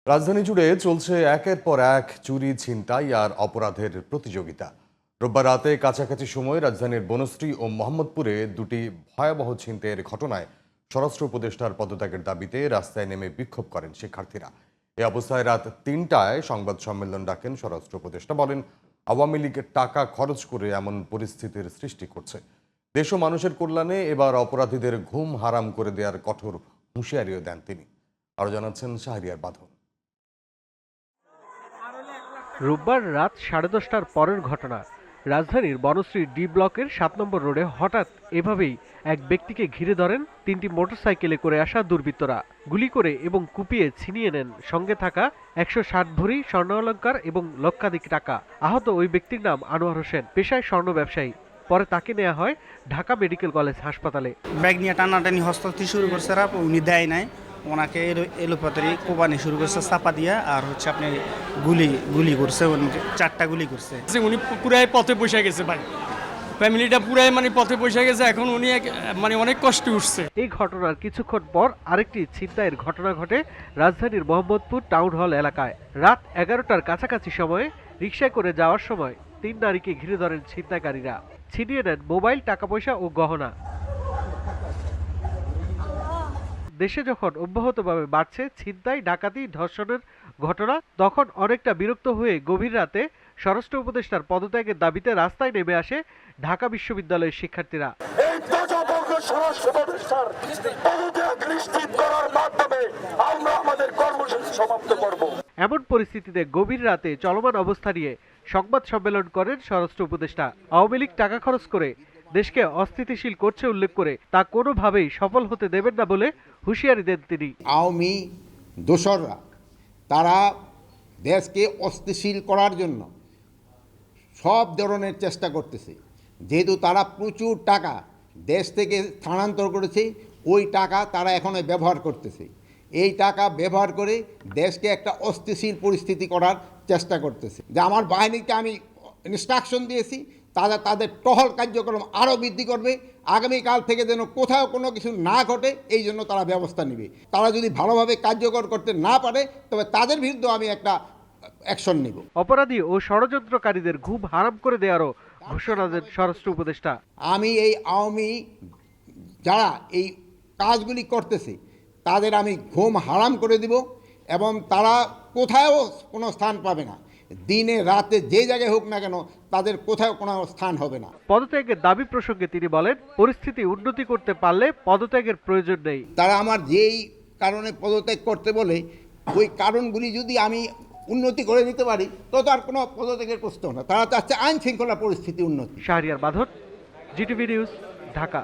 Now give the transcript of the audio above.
রাজধানী জুড়ে চলছে একের পর এক চুরি, ছিনতাই আর অপরাধের প্রতিযোগিতা। রোববার রাতে কাছাকাছি সময় রাজধানীর বনশ্রী ও মোহাম্মদপুরে দুটি ভয়াবহ ছিনতাইয়ের ঘটনায় স্বরাষ্ট্র উপদেষ্টার পদত্যাগের দাবিতে রাস্তায় নেমে বিক্ষোভ করেন শিক্ষার্থীরা। এ অবস্থায় রাত ৩টায় সংবাদ সম্মেলন ডাকেন স্বরাষ্ট্র উপদেষ্টা। বলেন, আওয়ামী লীগ টাকা খরচ করে এমন পরিস্থিতির সৃষ্টি করছে। দেশ ও মানুষের কল্যাণে এবার অপরাধীদের ঘুম হারাম করে দেওয়ার কঠোর হুঁশিয়ারিও দেন তিনি। আরও জানাচ্ছেন শাহরিয়ার বাঁধন। রোববার রাত 10:30টার পরের ঘটনা। রাজধানীর বনশ্রী ডি ব্লকের 7 নম্বর রোডে হঠাৎ এভাবেই এক ব্যক্তিকে ঘিরে ধরেন তিনটি মোটরসাইকেলে করে আসা দুর্বৃত্তরা। গুলি করে এবং কুপিয়ে ছিনিয়ে নেন সঙ্গে থাকা 160 ভরি স্বর্ণালংকার এবং লক্ষাধিক টাকা। আহত ওই ব্যক্তির নাম আনোয়ার হোসেন, পেশায় স্বর্ণ ব্যবসায়ী। পরে তাকে নেওয়া হয় ঢাকা মেডিকেল কলেজ হাসপাতালে। ব্যাগ নিয়ে টানাটানি হস্তাস্তি শুরু করছে, উনি দেয় নাই, ওনাকে এলোপাতারি কোবানি শুরু করছে চাপা দিয়া, আর হচ্ছে আপনি গুলি করছে, ওনাকে 4টা গুলি করছে। উনি পুরাই পথে বসে গেছে ভাই, ফ্যামিলিটা পুরাই পথে বসে গেছে। এখন উনি অনেক কষ্টে উঠছে। এই ঘটনার কিছুক্ষণ পর আরেকটি ছিনতাইয়ের ঘটনা ঘটে রাজধানীর মোহাম্মদপুর টাউন হল এলাকায়। রাত 11টার কাছাকাছি সময়ে রিকশায় করে যাওয়ার সময় 3 নারীকে ঘিরে ধরেন ছিনতাইকারীরা। ছিনিয়ে নেন মোবাইল, টাকা পয়সা ও গহনা। দেশে যখন অব্যাহতভাবে বাড়ছে ছিনতাই, ডাকাতি, ধর্ষণের ঘটনা, তখন অনেকটা বিরক্ত হয়ে গভীর রাতে স্বরাষ্ট্র উপদেষ্টার পদত্যাগের দাবিতে রাস্তায় নেমে আসে ঢাকা বিশ্ববিদ্যালয়ের শিক্ষার্থীরা। এমন পরিস্থিতিতে গভীর রাতে চলমান অবস্থা নিয়ে সংবাদ সম্মেলন করেন স্বরাষ্ট্র উপদেষ্টা। আওয়ামী লীগ টাকা খরচ করে দেশকে অস্থিতিশীল করছে উল্লেখ করে তা কোনোভাবেই সফল হতে দেবেন না বলে হুঁশিয়ারি দেন তিনি। আওয়ামী দোসররা তারা দেশকে অস্থিতিশীল করার জন্য সব ধরনের চেষ্টা করতেছে। যেহেতু তারা প্রচুর টাকা দেশ থেকে স্থানান্তর করেছে, ওই টাকা তারা এখনো ব্যবহার করতেছে। এই টাকা ব্যবহার করে দেশকে একটা অস্থিতিশীল পরিস্থিতি করার চেষ্টা করতেছে। যে আমার বাহিনীকে আমি ইনস্ট্রাকশন দিয়েছি, তারা তাদের টহল কার্যক্রম আরও বৃদ্ধি করবে। আগামীকাল থেকে যেন কোথাও কোনো কিছু না ঘটে, এই জন্য তারা ব্যবস্থা নেবে। তারা যদি ভালোভাবে কার্যকর করতে না পারে, তবে তাদের বিরুদ্ধে আমি একটা অ্যাকশন নেব। অপরাধী ও ষড়যন্ত্রকারীদের ঘুম হারাম করে দেওয়ারও ঘোষণা দেন স্বরাষ্ট্র উপদেষ্টা। আমি এই আওয়ামী যারা এই কাজগুলি করতেছে তাদের আমি ঘুম হারাম করে দিব, এবং তারা কোথাও কোনো স্থান পাবে না। দিনে রাতে যে জায়গায় হোক না কেন, তাদের কোথাও কোনো স্থান হবে না। পদত্যাগের দাবি প্রসঙ্গে তিনি বলেন, পরিস্থিতি উন্নতি করতে পারলে পদত্যাগের প্রয়োজন নেই। তারা আমার যেই কারণে পদত্যাগ করতে বলে, ওই কারণগুলি যদি আমি উন্নতি করে দিতে পারি, তো আর কোনো পদত্যাগের প্রশ্ন না। তারা চাচ্ছে আইন শৃঙ্খলা পরিস্থিতি উন্নতি। শাহরিয়ার বাঁধন, জিটিভি নিউজ, ঢাকা।